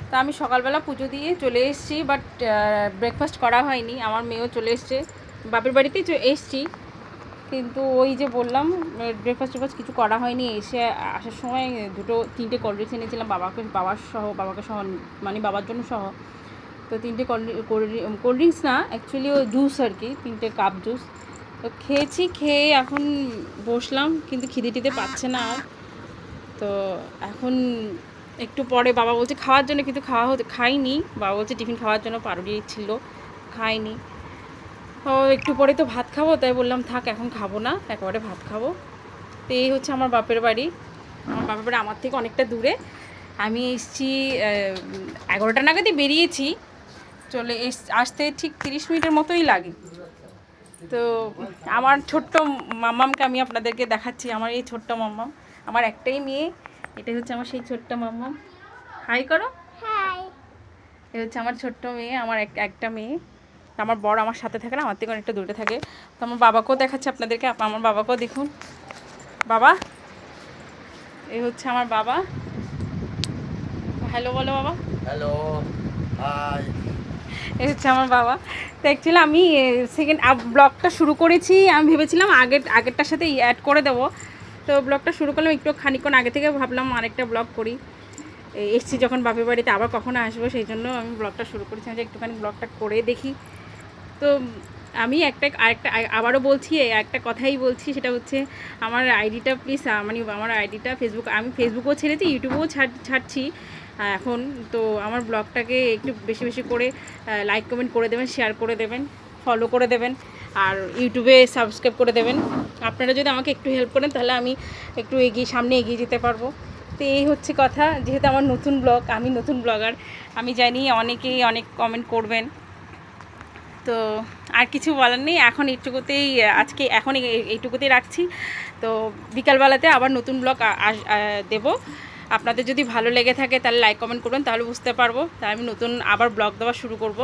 তো আমি সকালবেলা পুজো দিয়ে চলে এসেছি, বাট ব্রেকফাস্ট করা হয়নি। আমার মেয়েও চলে এসছে, বাপের বাড়িতেই এসছি, কিন্তু ওই যে বললাম ব্রেকফাস্ট কিছু করা হয়নি। এসে আসার সময় 3টে কোল্ড ড্রিঙ্কস এনেছিলাম বাবাকে সহ, মানে বাবার জন্য সহ। তো 3টে কোল্ড ড্রিঙ্কস না, অ্যাকচুয়ালি ও জুস আর কি, 3টে কাপ জুস। তো খেয়েছি, খেয়ে এখন বসলাম, কিন্তু খিদে পাচ্ছে না আর। তো এখন একটু পরে বাবা বলছে খাওয়ার জন্য, কিন্তু খাইনি। বাবা বলছে টিফিন খাওয়ার জন্য, পাউরুটি ছিল, খাইনি। তো একটু পরে তো ভাত খাবো, তাই বললাম থাক এখন খাবো না, একেবারে ভাত খাবো। তো এই হচ্ছে আমার বাপের বাড়ি। আমার বাপের বাড়ি আমার থেকে অনেকটা দূরে। আমি এসেছি 11টা নাগাদই বেরিয়েছি, আসতে ঠিক 30 মিনিটের মতোই লাগে। তো আমার ছোট্ট মাম্মামকে আমি আপনাদেরকে দেখাচ্ছি। আমার এই ছোট্ট মাম্মাম, আমার একটাই মেয়ে, এটাই হচ্ছে আমার সেই ছোট্ট মাম্মাম। হাই করো। হাই। এ হচ্ছে আমার ছোট্ট মেয়ে, আমার একটা মেয়ে। আমার বড় আমার সাথে থাকে না, আমার থেকে অনেকটা দূরে থাকে। তো আমার বাবাকেও দেখাচ্ছে আপনাদেরকে, আমার বাবাকেও দেখুন। বাবা, এই হচ্ছে আমার বাবা। হ্যালো বলো বাবা। Hello, hi. এই হচ্ছে আমার বাবা। তো অ্যাকচুয়ালি আমি সেকেন্ড ব্লগটা শুরু করেছি, আমি ভেবেছিলাম আগেরটার সাথে অ্যাড করে দেবো। তো ব্লগটা শুরু করলাম একটু খানিকক্ষণ আগে থেকে, ভাবলাম আরেকটা ব্লগ করি। এসছি যখন বাপের বাড়িতে, আবার কখনো আসবো, সেই জন্য আমি ব্লগটা শুরু করেছিলাম যে একটুখানি ব্লগটা করে দেখি। তো আমি আবারও বলছি, একটা কথাই বলছি, সেটা হচ্ছে আমার আইডিটা প্লিজ, মানে আমার আইডিটা আমি ফেসবুকেও ছেড়েছি, ইউটিউবেও ছাড়ছি এখন। তো আমার ব্লগটাকে একটু বেশি বেশি করে লাইক কমেন্ট করে দেবেন, শেয়ার করে দেবেন, ফলো করে দেবেন, আর ইউটিউবে সাবস্ক্রাইব করে দেবেন। আপনারা যদি আমাকে একটু হেল্প করেন, তাহলে আমি একটু সামনে এগিয়ে যেতে পারবো। তো এই হচ্ছে কথা, যেহেতু আমার নতুন ব্লগ, আমি নতুন ব্লগার, আমি জানি অনেকেই অনেক কমেন্ট করবেন। তো আর কিছু বলার নেই, এখন এইটুকুতেই, আজকে এখন এইটুকুতেই রাখছি। তো বিকালবেলাতে আবার নতুন ব্লগ দেব। আপনাদের যদি ভালো লেগে থাকে তাহলে লাইক কমেন্ট করবেন, তাহলে বুঝতে পারবো, তাহলে আমি নতুন আবার ব্লগ দেওয়া শুরু করব।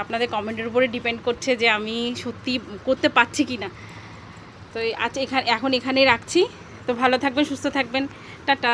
আপনাদের কমেন্টের উপরে ডিপেন্ড করছে যে আমি সত্যি করতে পারছি কি না। তো আজ এখানেই রাখছি। তো ভালো থাকবেন, সুস্থ থাকবেন, টাটা।